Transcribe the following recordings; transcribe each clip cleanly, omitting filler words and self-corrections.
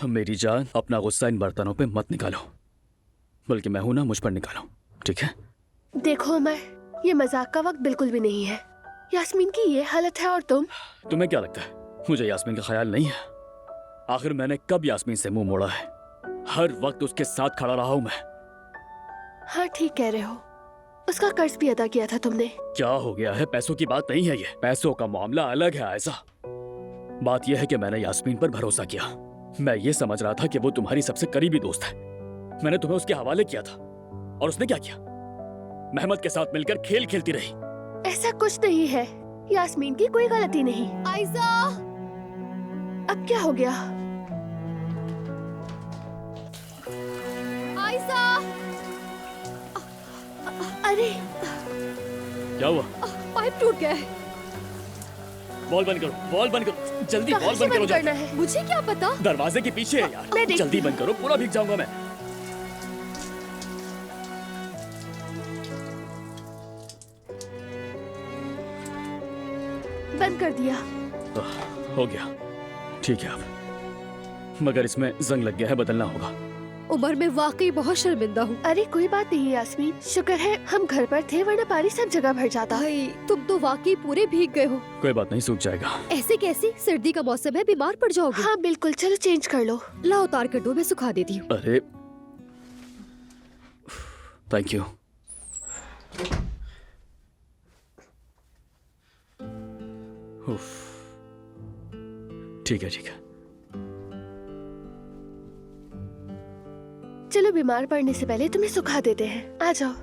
मेरी जान, अपना गुस्सा इन बर्तनों पे मत निकालो, बल्कि मैं हूं ना, मुझ पर निकालो, ठीक है? देखो उमर, ये मजाक का वक्त बिल्कुल भी नहीं है। यास्मीन की ये हालत है और तुम्हें क्या लगता है मुझे यास्मीन का ख्याल नहीं है? आखिर मैंने कब यास्मीन से मुंह मोड़ा है? हर वक्त उसके साथ खड़ा रहा हूं मैं। हाँ ठीक कह रहे हो, उसका कर्ज भी अदा किया था तुमने। क्या हो गया है? पैसों की बात नहीं है ये, पैसों का मामला अलग है। ऐसा बात यह है कि मैंने यास्मीन पर भरोसा किया। मैं ये समझ रहा था कि वो तुम्हारी सबसे करीबी दोस्त है। मैंने तुम्हें उसके हवाले किया था और उसने क्या किया? महमद के साथ मिलकर खेल खेलती रही। ऐसा कुछ नहीं है, यास्मीन की कोई गलती नहीं। आयशा, अब क्या हो गया? आयशा, अरे क्या हुआ? पाइप टूट गया है। बॉल बंद करो, बॉल बंद करो, जल्दी कहाँ बॉल से बंद करो। बंद करना है? मुझे क्या पता। दरवाजे के पीछे है यार, मैं देखती जल्दी बंद करो, पूरा भीग जाऊंगा मैं। बंद कर दिया। हो गया, ठीक है अब, मगर इसमें जंग लग गया है, बदलना होगा। उमर, मैं वाकई बहुत शर्मिंदा हूँ। अरे कोई बात नहीं यास्मीन, शुक्र है हम घर पर थे, वरना पानी सब जगह भर जाता। भाई, तुम तो वाकई पूरे भीग गए हो। कोई बात नहीं, सूख जाएगा। ऐसे कैसे? सर्दी का मौसम है, बीमार पड़ जाओगे। हाँ बिल्कुल, चलो चेंज कर लो। ला उतार कर दो, मैं सुखा देती हूँ। अरे थैंक यू। ठीक है ठीक है। चलो बीमार पड़ने से पहले तुम्हें सुखा देते हैं, आ जाओ।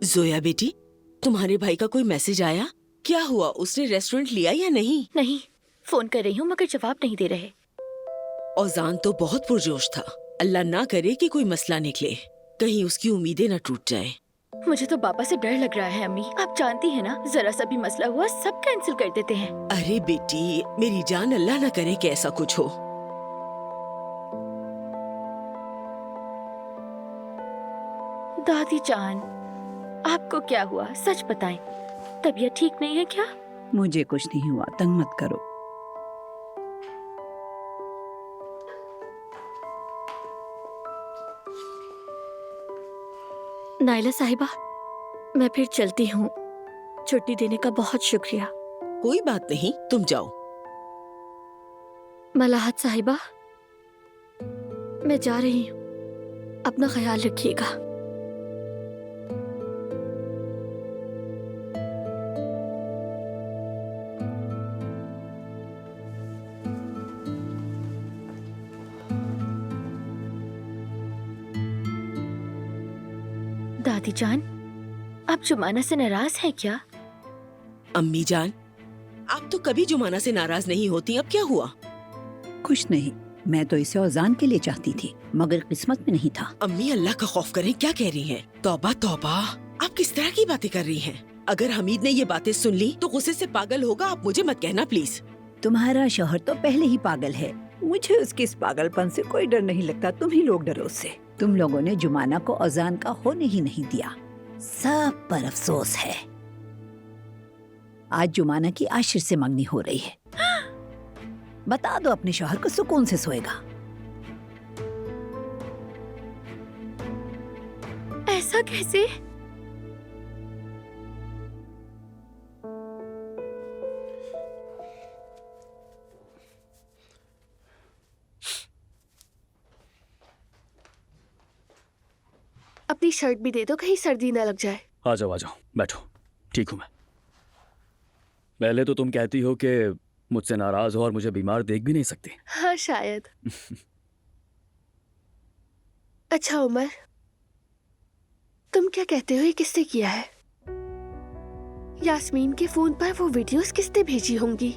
जोया बेटी, तुम्हारे भाई का कोई मैसेज आया? क्या हुआ, उसने रेस्टोरेंट लिया या नहीं? नहीं, फोन कर रही हूँ मगर जवाब नहीं दे रहे। औजान तो बहुत पुरजोश था। अल्लाह ना करे कि कोई मसला निकले, कहीं उसकी उम्मीदें न टूट जाए। मुझे तो पापा से डर लग रहा है अम्मी, आप जानती है ना, जरा सा भी मसला हुआ सब कैंसिल कर देते हैं। अरे बेटी मेरी जान, अल्लाह ना करे कि ऐसा कुछ हो। दादी जान, आपको क्या हुआ, सच बताएं, तबीयत ठीक नहीं है क्या? मुझे कुछ नहीं हुआ, तंग मत करो। नाइला साहिबा, मैं फिर चलती हूँ, छुट्टी देने का बहुत शुक्रिया। कोई बात नहीं, तुम जाओ। मलाहत साहिबा, मैं जा रही हूँ, अपना ख्याल रखिएगा। दादी जान, आप जुमाना से नाराज हैं क्या? अम्मी जान, आप तो कभी जुमाना से नाराज नहीं होती, अब क्या हुआ? कुछ नहीं, मैं तो इसे औजान के लिए चाहती थी, मगर किस्मत में नहीं था। अम्मी अल्लाह का खौफ करें, क्या कह रही हैं? तौबा तौबा, आप किस तरह की बातें कर रही हैं? अगर हमीद ने ये बातें सुन ली तो गुस्से से पागल होगा, आप मुझे मत कहना प्लीज। तुम्हारा शौहर तो पहले ही पागल है, मुझे उसके इस पागलपन से कोई डर नहीं लगता, तुम ही लोग डरो उससे। तुम लोगों ने जुमाना को औजान का होने ही नहीं दिया, सब पर अफसोस है। आज जुमाना की आशिर से मंगनी हो रही है, बता दो अपने शौहर को, सुकून से सोएगा। ऐसा कैसे? अपनी शर्ट भी दे दो, कहीं सर्दी ना लग जाए। आ जाओ बैठो, ठीक हूँ मैं। पहले तो तुम कहती हो कि मुझसे नाराज हो और मुझे बीमार देख भी नहीं सकती। हाँ शायद। अच्छा उमर, तुम क्या कहते हो, ये किसने किया है? यास्मीन के फोन पर वो वीडियोस किसने भेजी होंगी?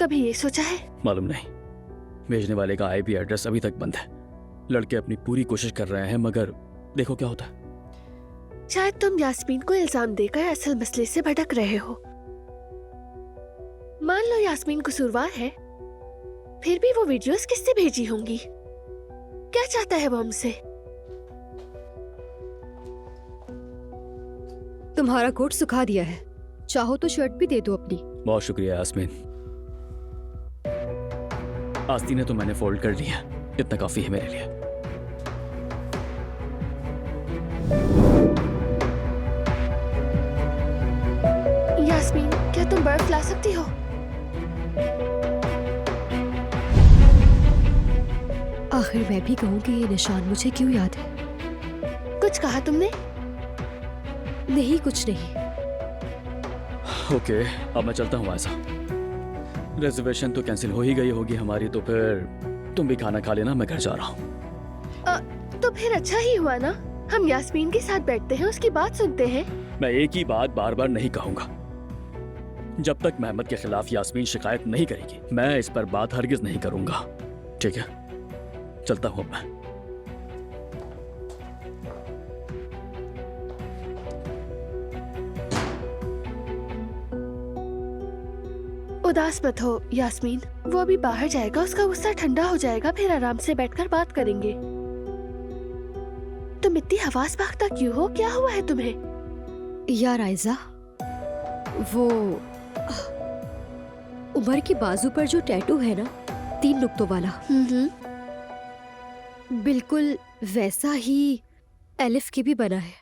कभी ये सोचा है? मालूम नहीं, भेजने वाले का आईपी एड्रेस अभी तक बंद है। लड़के अपनी पूरी कोशिश कर रहे हैं, मगर देखो क्या होता है। शायद तुम यास्मीन को इल्जाम देकर असल मसले से भटक रहे हो। मान लो यास्मीन कसूरवार है, फिर भी वो वीडियोस किससे भेजी होंगी? क्या चाहता है वो हमसे? तुम्हारा कोट सुखा दिया है, चाहो तो शर्ट भी दे दो अपनी। बहुत शुक्रिया यास्मीन, आस्तीनें तो मैंने फोल्ड कर ली है, इतना काफी है मेरे लिए। यास्मीन, क्या तुम बर्फ ला सकती हो? आखिर मैं भी कहूँ कि ये निशान मुझे क्यों याद है? कुछ कहा तुमने? नहीं, कुछ नहीं। ओके, अब मैं चलता हूँ ऐसा। रिजर्वेशन तो कैंसिल हो ही गई होगी हमारी, तो फिर तुम भी खाना खा लेना, मैं घर जा रहा हूँ। तो फिर अच्छा ही हुआ ना, हम यास्मीन के साथ बैठते हैं, उसकी बात सुनते हैं। मैं एक ही बात बार बार नहीं कहूंगा। जब तक मेहमद के खिलाफ यास्मीन शिकायत नहीं करेगी, मैं इस पर बात हरगिज नहीं करूंगा। ठीक है, चलता हूँ अब मैं। उदास मत हो यास्मीन, वो अभी बाहर जाएगा, उसका गुस्सा ठंडा हो जाएगा, फिर आराम से बैठकर बात करेंगे। तुम इतनी हवास भागता क्यों हो? क्या हुआ है तुम्हें? यार आयजा, वो उमर की बाजू पर जो टैटू है ना, 3 नुक्तों वाला, बिल्कुल वैसा ही एलिफ के भी बना है।